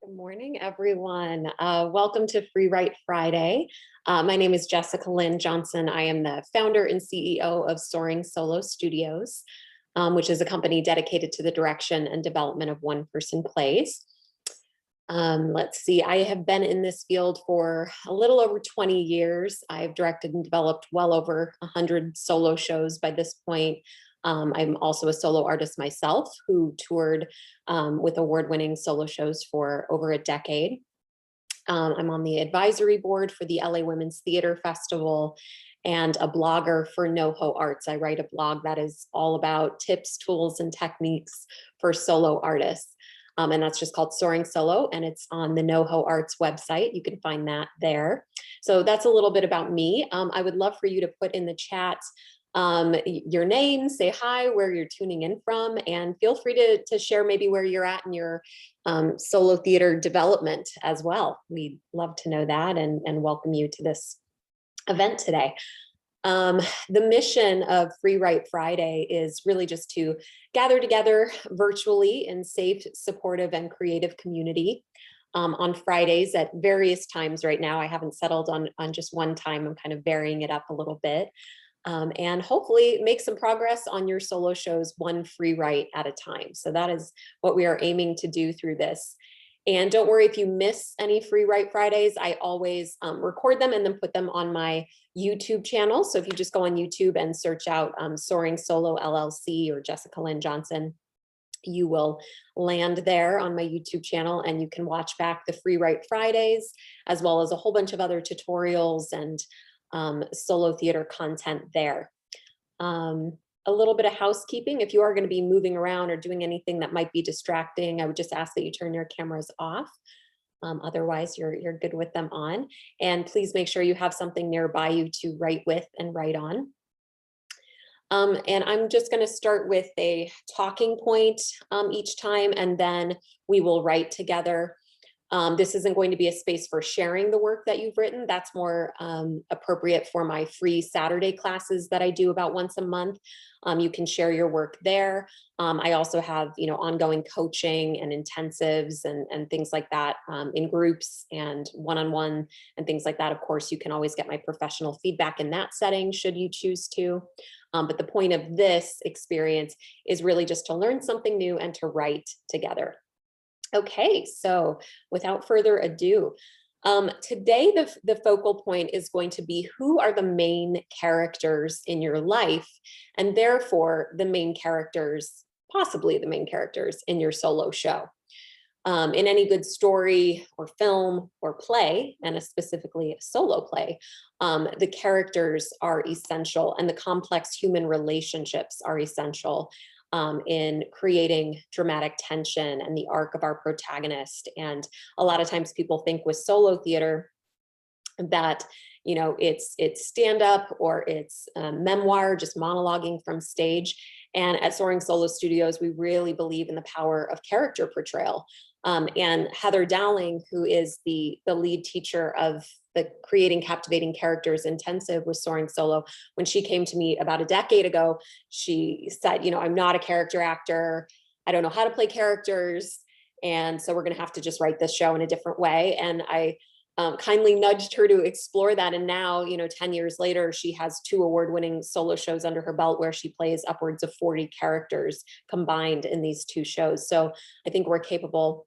Good morning, everyone. Welcome to FREEWrite Friday. My name is Jessica Lynn Johnson. I am the founder and CEO of Soaring Solo Studios, which is a company dedicated to the direction and development of one-person plays. Let's see, I have been in this field for a little over 20 years. I've directed and developed well over 100 solo shows by this point. I'm also a solo artist myself who toured with award-winning solo shows for over a decade. I'm on the advisory board for the LA Women's Theater Festival and a blogger for NoHo Arts. I write a blog that is all about tips, tools, and techniques for solo artists. And that's just called Soaring Solo, and it's on the NoHo Arts website. You can find that there. So that's a little bit about me. I would love for you to put in the chat your name, say hi, where you're tuning in from, and feel free to share maybe where you're at in your solo theater development as well. We'd love to know that and welcome you to this event today. The mission of FREEWrite Friday is really just to gather together virtually in safe, supportive, and creative community on Fridays at various times right now. I haven't settled on just one time. I'm kind of varying it up a little bit. And hopefully make some progress on your solo shows one free write at a time. So that is what we are aiming to do through this. And don't worry if you miss any FREEWrite Fridays, I always record them and then put them on my YouTube channel. So if you just go on YouTube and search out Soaring Solo LLC or Jessica Lynn Johnson, you will land there on my YouTube channel and you can watch back the FREEWrite Fridays, as well as a whole bunch of other tutorials and solo theater content there. A little bit of housekeeping. If you are going to be moving around or doing anything that might be distracting, I would just ask that you turn your cameras off. Otherwise, you're good with them on. And please make sure you have something nearby you to write with and write on. And I'm just going to start with a talking point each time, and then we will write together. This isn't going to be a space for sharing the work that you've written. That's more appropriate for my free Saturday classes that I do about once a month. You can share your work there. I also have, ongoing coaching and intensives and things like that in groups and one-on-one and things like that. Of course, you can always get my professional feedback in that setting should you choose to. But the point of this experience is really just to learn something new and to write together. Okay, so without further ado, today the focal point is going to be who are the main characters in your life, and therefore the main characters, possibly the main characters in your solo show. In any good story or film or play, and specifically a solo play, the characters are essential and the complex human relationships are essential in creating dramatic tension and the arc of our protagonist. And a lot of times people think with solo theater that, it's stand-up or it's memoir, just monologuing from stage. And at Soaring Solo Studios, we really believe in the power of character portrayal. And Heather Dowling, who is the lead teacher of the Creating Captivating Characters Intensive with Soaring Solo, when she came to me about a decade ago, she said, I'm not a character actor. I don't know how to play characters. And so we're going to have to just write this show in a different way. And I kindly nudged her to explore that. And now, 10 years later, she has 2 award-winning solo shows under her belt where she plays upwards of 40 characters combined in these 2 shows. So I think we're capable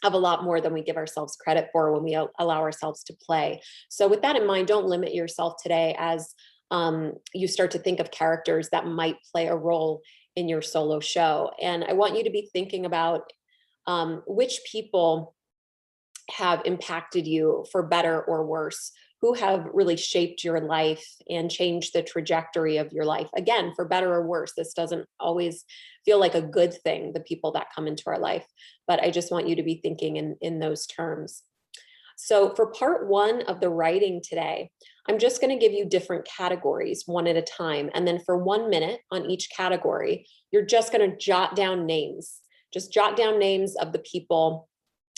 of a lot more than we give ourselves credit for when we allow ourselves to play. So with that in mind, don't limit yourself today as you start to think of characters that might play a role in your solo show. And I want you to be thinking about which people have impacted you for better or worse, who have really shaped your life and changed the trajectory of your life. Again, for better or worse, this doesn't always feel like a good thing, the people that come into our life, but I just want you to be thinking in those terms. So for part 1 of the writing today, I'm just going to give you different categories one at a time. And then for 1 minute on each category, you're just going to jot down names. Just jot down names of the people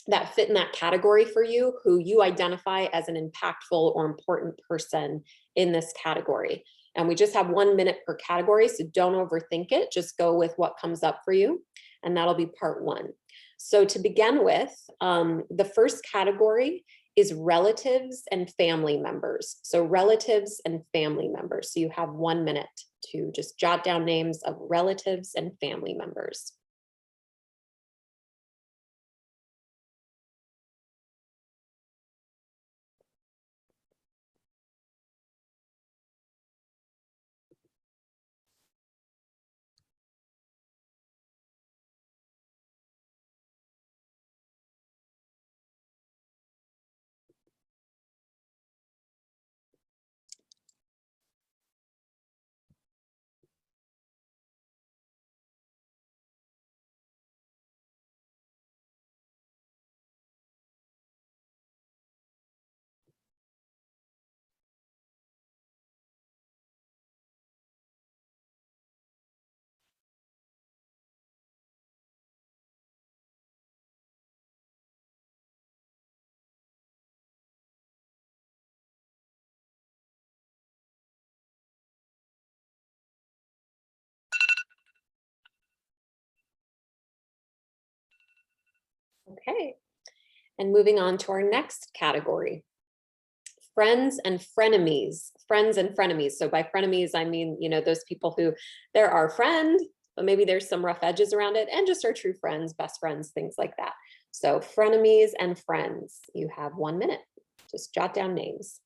that fit in that category for you, who you identify as an impactful or important person in this category. And we just have 1 minute per category, so don't overthink it. Just go with what comes up for you, and that'll be part 1. So to begin with, the first category is relatives and family members. So relatives and family members. So you have 1 minute to just jot down names of relatives and family members. Okay, and moving on to our next category, friends and frenemies. Friends and frenemies. So by frenemies, I mean, those people who they're our friend, but maybe there's some rough edges around it, and just our true friends, best friends, things like that. So frenemies and friends, you have 1 minute. Just jot down names.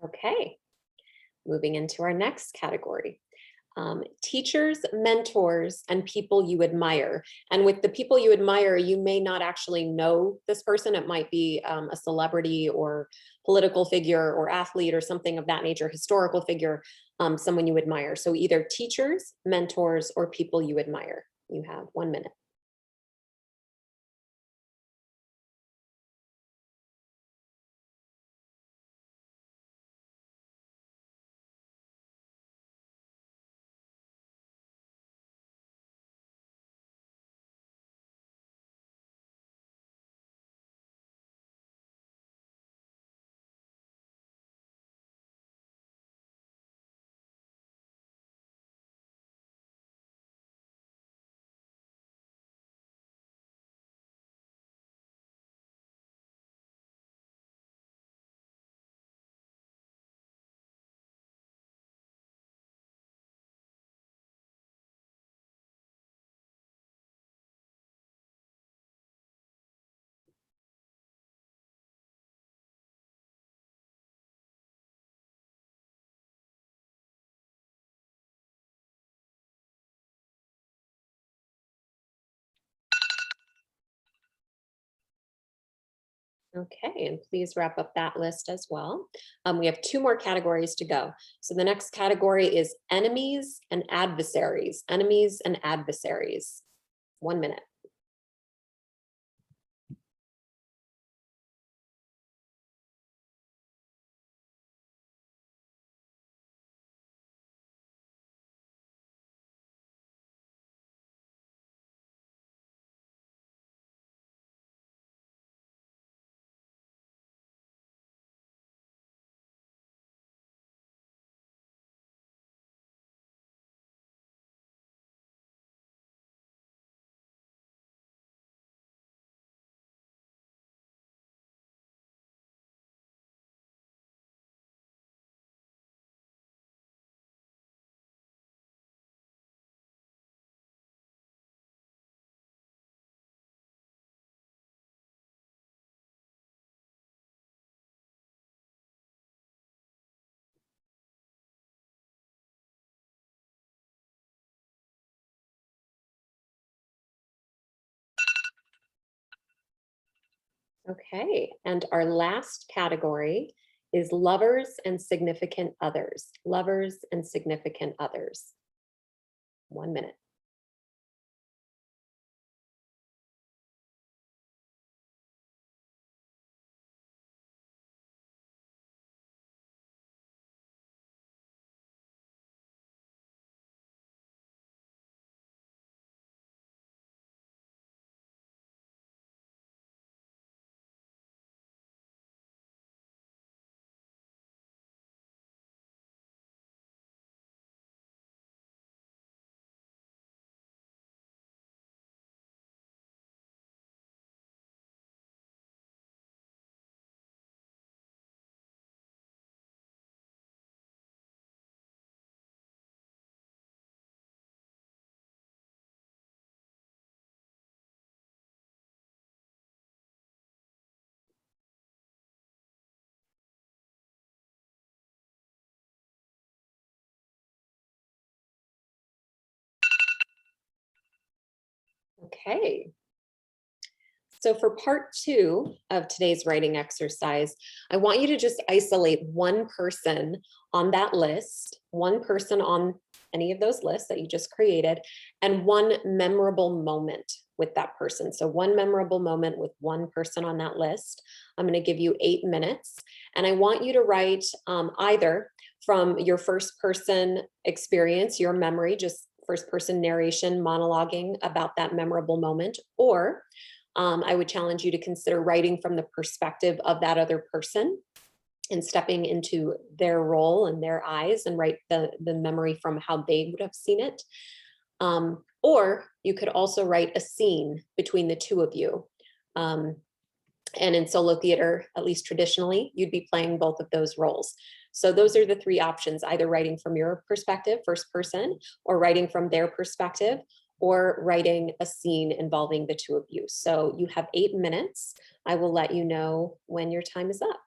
Okay, moving into our next category. Teachers, mentors, and people you admire. And with the people you admire, you may not actually know this person. It might be a celebrity or political figure or athlete or something of that nature, historical figure, someone you admire. So either teachers, mentors, or people you admire. You have 1 minute. Okay, and please wrap up that list as well. We have 2 more categories to go. So the next category is enemies and adversaries. Enemies and adversaries. 1 minute. Okay, and our last category is lovers and significant others. Lovers and significant others. 1 minute. Okay. So for part two of today's writing exercise, I want you to just isolate one person on that list, one person on any of those lists that you just created, and one memorable moment with that person. So one memorable moment with one person on that list. I'm going to give you 8 minutes, and I want you to write either from your first person experience, your memory, just first person narration, monologuing about that memorable moment, or I would challenge you to consider writing from the perspective of that other person and stepping into their role and their eyes and write the memory from how they would have seen it. Or you could also write a scene between the two of you. And in solo theater, at least traditionally, you'd be playing both of those roles. So those are the three options, either writing from your perspective, first person, or writing from their perspective, or writing a scene involving the two of you. So you have 8 minutes. I will let you know when your time is up.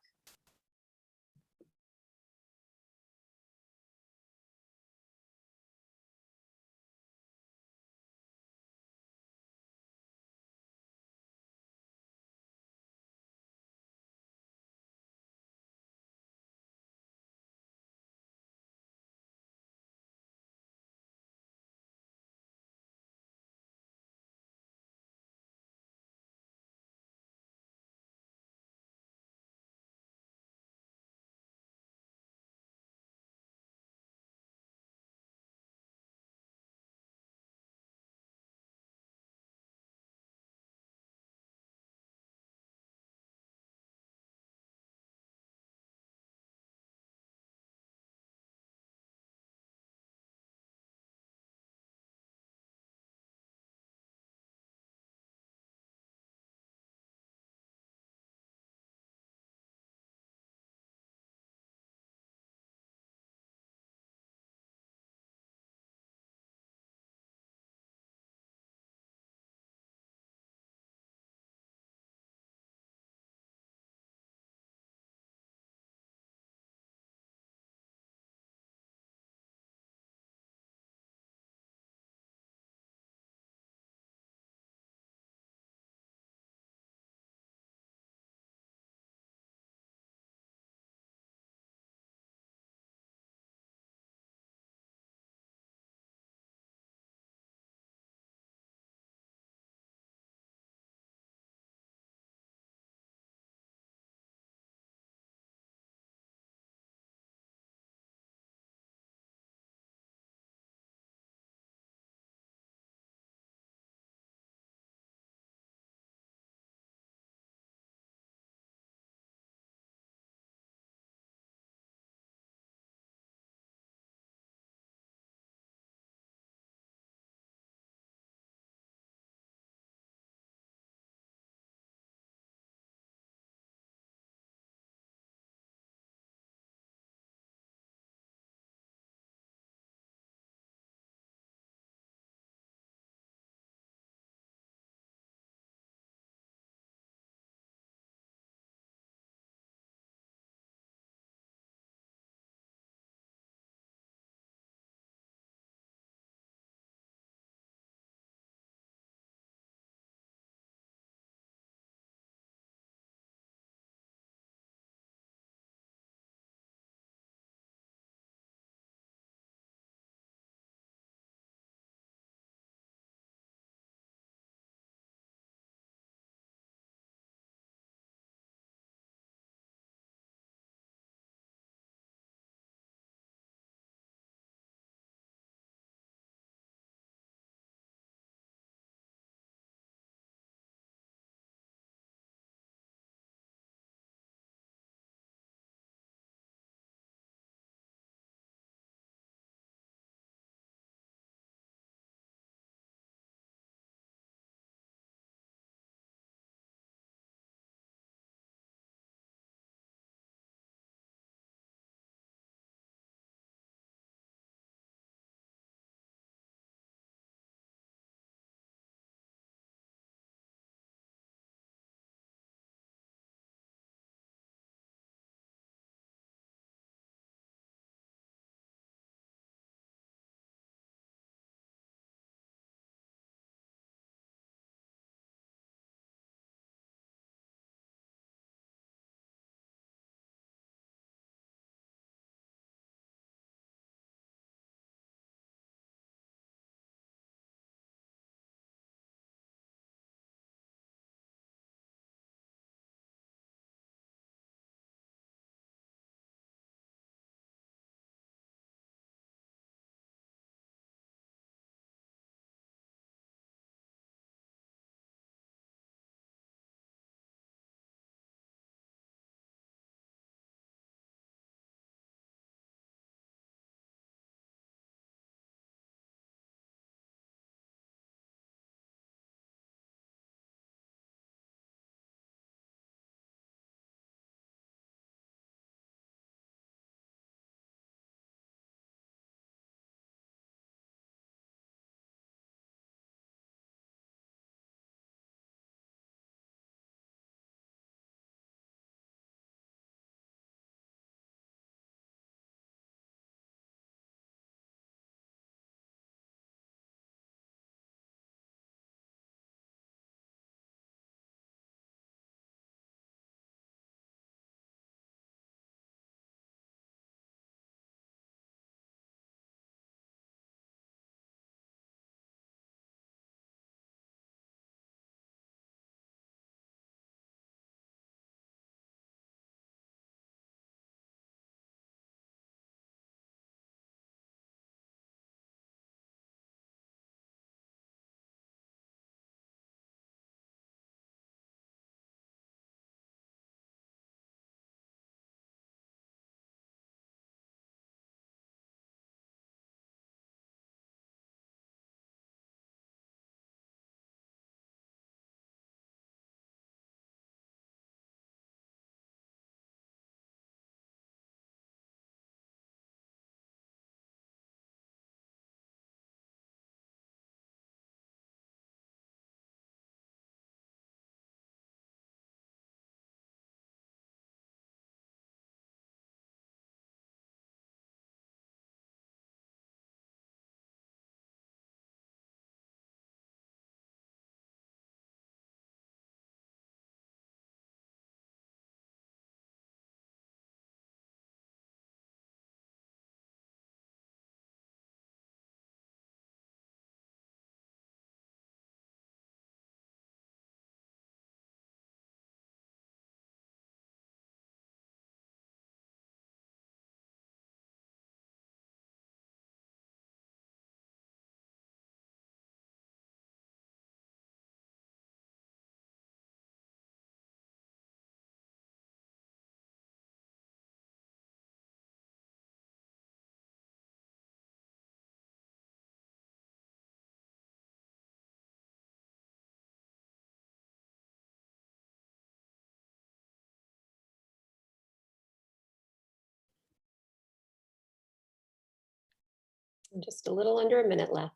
Just a little under a minute left.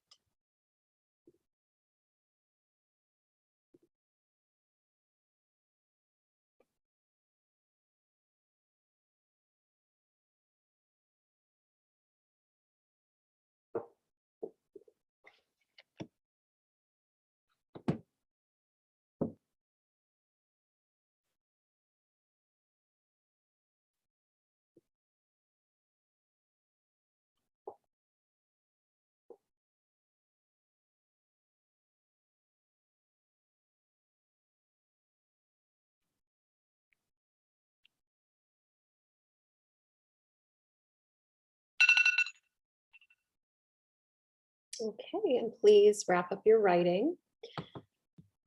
Okay, and please wrap up your writing.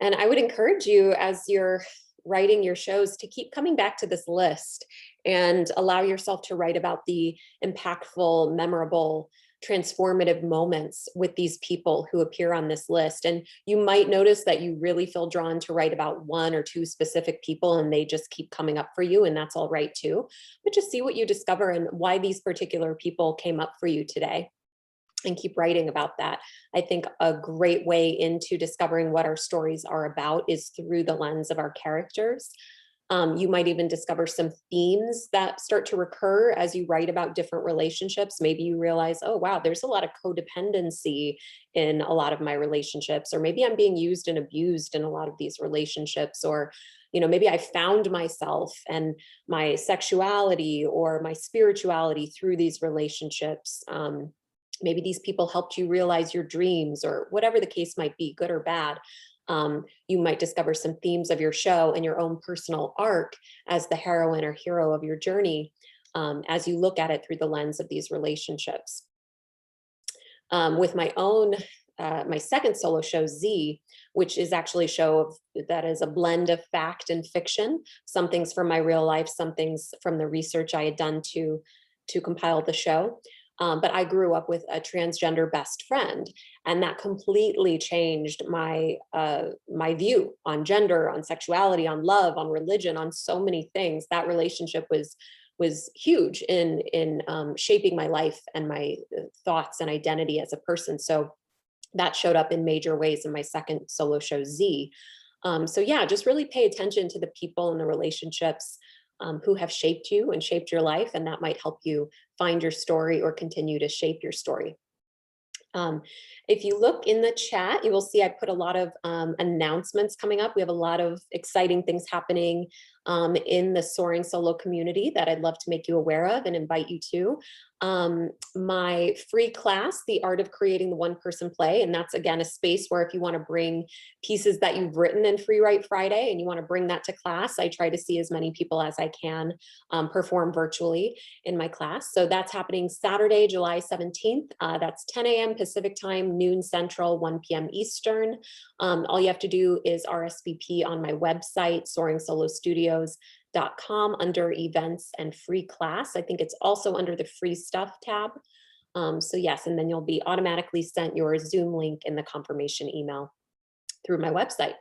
And I would encourage you, as you're writing your shows, to keep coming back to this list and allow yourself to write about the impactful, memorable, transformative moments with these people who appear on this list. And you might notice that you really feel drawn to write about one or two specific people, and they just keep coming up for you, and that's all right too. But just see what you discover and why these particular people came up for you today, and keep writing about that. I think a great way into discovering what our stories are about is through the lens of our characters. You might even discover some themes that start to recur as you write about different relationships. Maybe you realize, oh, wow, there's a lot of codependency in a lot of my relationships, or maybe I'm being used and abused in a lot of these relationships, or maybe I found myself and my sexuality or my spirituality through these relationships. Maybe these people helped you realize your dreams, or whatever the case might be, good or bad. You might discover some themes of your show and your own personal arc as the heroine or hero of your journey, as you look at it through the lens of these relationships. With my second solo show, Z, which is actually a show that is a blend of fact and fiction. Some things from my real life, some things from the research I had done to compile the show. But I grew up with a transgender best friend, and that completely changed my view on gender, on sexuality, on love, on religion, on so many things. That relationship was huge in shaping my life and my thoughts and identity as a person. So that showed up in major ways in my second solo show, Z. So yeah, just really pay attention to the people and the relationships who have shaped you and shaped your life, and that might help you find your story or continue to shape your story. If you look in the chat, you will see I put a lot of announcements coming up. We have a lot of exciting things happening in the Soaring Solo community that I'd love to make you aware of and invite you to. My free class, The Art of Creating the One-Person Play, and that's again a space where if you want to bring pieces that you've written in FREEWrite Friday and you want to bring that to class, I try to see as many people as I can perform virtually in my class. So that's happening Saturday, July 17th. That's 10 a.m. Pacific time, noon Central, 1 p.m. Eastern. All you have to do is RSVP on my website, soaringSoloStudios.com, under events and free class. I think it's also under the free stuff tab. So yes, and then you'll be automatically sent your Zoom link in the confirmation email through my website.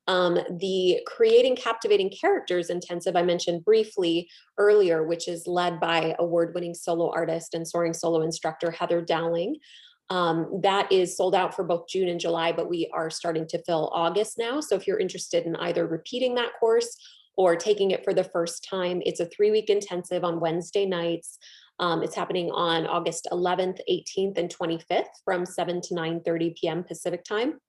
The Creating Captivating Characters intensive I mentioned briefly earlier, which is led by award-winning solo artist and soaring solo instructor Heather Dowling. That is sold out for both June and July, but we are starting to fill August now. So if you're interested in either repeating that course or taking it for the first time, it's a 3-week intensive on Wednesday nights. It's happening on August 11th, 18th, and 25th from 7 to 9:30 p.m. Pacific time.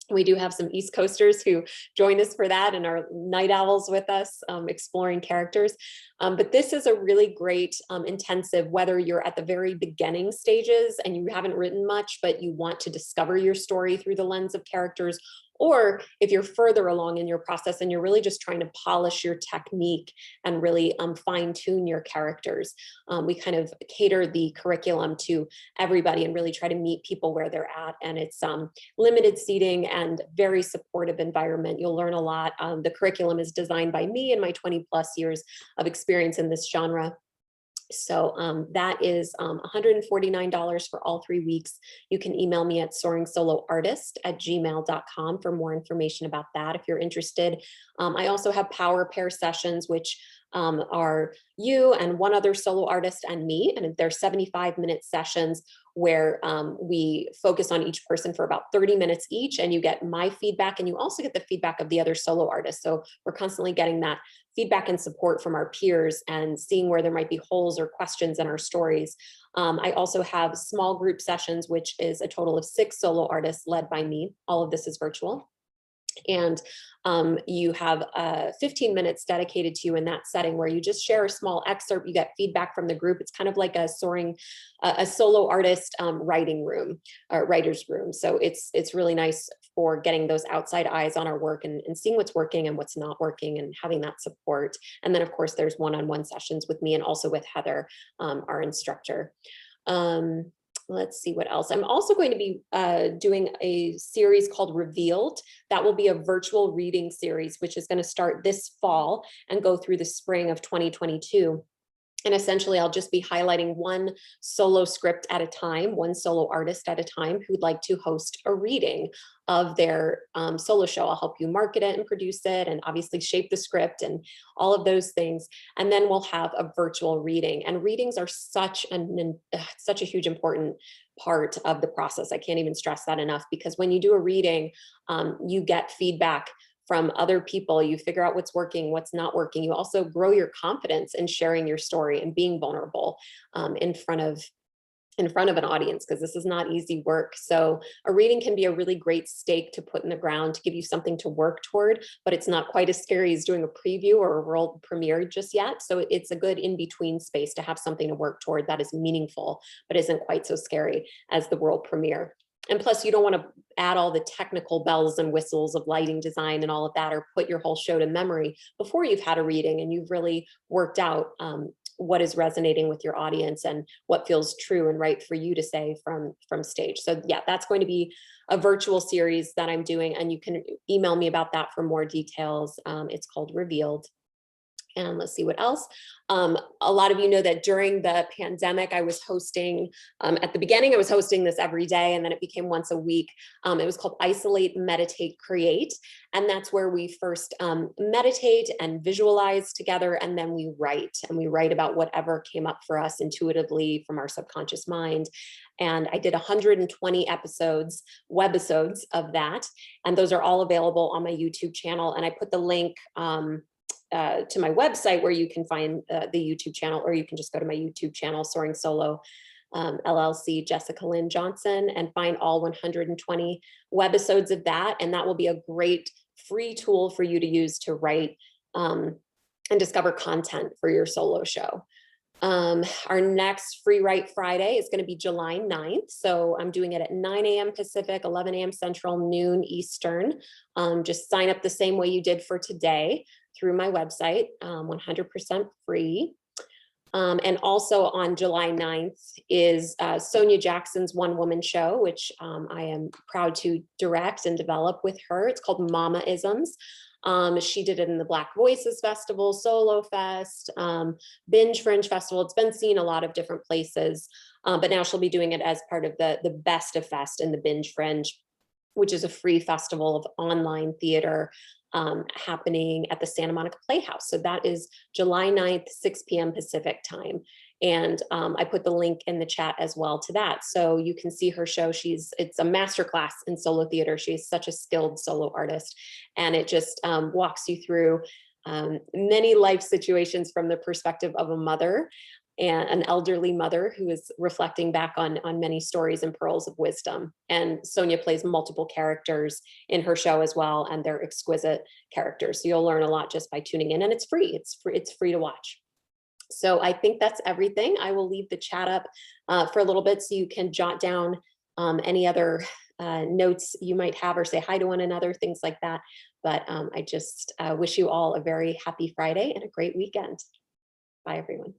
We do have some East Coasters who join us for that and are night owls with us, exploring characters. But this is a really great intensive, whether you're at the very beginning stages and you haven't written much, but you want to discover your story through the lens of characters, or if you're further along in your process and you're really just trying to polish your technique and really fine tune your characters. We kind of cater the curriculum to everybody and really try to meet people where they're at. And it's limited seating and very supportive environment. You'll learn a lot. The curriculum is designed by me and my 20+ years of experience in this genre. So that is $149 for all 3 weeks. You can email me at soaringsoloartist@gmail.com for more information about that if you're interested. I also have power pair sessions, which are you and one other solo artist and me, and they're 75-minute sessions where we focus on each person for about 30 minutes each, and you get my feedback and you also get the feedback of the other solo artists. So we're constantly getting that feedback and support from our peers and seeing where there might be holes or questions in our stories. I also have small group sessions, which is a total of 6 solo artists led by me. All of this is virtual. And you have 15 minutes dedicated to you in that setting where you just share a small excerpt, you get feedback from the group. It's kind of like a solo artist writing room, or writer's room. So it's really nice for getting those outside eyes on our work and seeing what's working and what's not working and having that support. And then of course there's one-on-one sessions with me and also with Heather, our instructor. Let's see what else. I'm also going to be doing a series called Revealed. That will be a virtual reading series, which is going to start this fall and go through the spring of 2022. And essentially, I'll just be highlighting one solo script at a time, one solo artist at a time who'd like to host a reading of their solo show. I'll help you market it and produce it and obviously shape the script and all of those things. And then we'll have a virtual reading. And readings are such a huge important part of the process. I can't even stress that enough, because when you do a reading, you get feedback from other people, you figure out what's working, what's not working. You also grow your confidence in sharing your story and being vulnerable in front of an audience, because this is not easy work. So a reading can be a really great stake to put in the ground to give you something to work toward, but it's not quite as scary as doing a preview or a world premiere just yet. So it's a good in-between space to have something to work toward that is meaningful, but isn't quite so scary as the world premiere. And plus, you don't want to add all the technical bells and whistles of lighting design and all of that, or put your whole show to memory before you've had a reading and you've really worked out what is resonating with your audience and what feels true and right for you to say from stage. So yeah, that's going to be a virtual series that I'm doing, and you can email me about that for more details. It's called Revealed. And let's see what else. A lot of you know that during the pandemic, I was hosting, at the beginning, I was hosting this every day, and then it became once a week. It was called Isolate, Meditate, Create. And that's where we first meditate and visualize together, and then we write. And we write about whatever came up for us intuitively from our subconscious mind. And I did 120 webisodes of that. And those are all available on my YouTube channel. And I put the link to my website where you can find the YouTube channel, or you can just go to my YouTube channel, Soaring Solo LLC, Jessica Lynn Johnson, and find all 120 webisodes of that. And that will be a great free tool for you to use to write and discover content for your solo show. Our next FREEWrite Friday is going to be July 9th. So I'm doing it at 9 a.m. Pacific, 11 a.m. Central, noon Eastern. Just sign up the same way you did for today through my website, 100% free. And also on July 9th is Sonia Jackson's one-woman show, which I am proud to direct and develop with her. It's called Mama-isms. She did it in the Black Voices Festival, Solo Fest, Binge Fringe Festival. It's been seen a lot of different places, but now she'll be doing it as part of the Best of Fest in the Binge Fringe, which is a free festival of online theater happening at the Santa Monica Playhouse. So that is July 9th, 6 p.m. Pacific time. And I put the link in the chat as well to that. So you can see her show. It's a masterclass in solo theater. She's such a skilled solo artist. And it just walks you through many life situations from the perspective of a mother, and an elderly mother who is reflecting back on many stories and pearls of wisdom. And Sonia plays multiple characters in her show as well, and they're exquisite characters. So you'll learn a lot just by tuning in, and it's free. It's free to watch. So I think that's everything. I will leave the chat up for a little bit so you can jot down any other notes you might have, or say hi to one another, things like that. But I just wish you all a very happy Friday and a great weekend. Bye, everyone.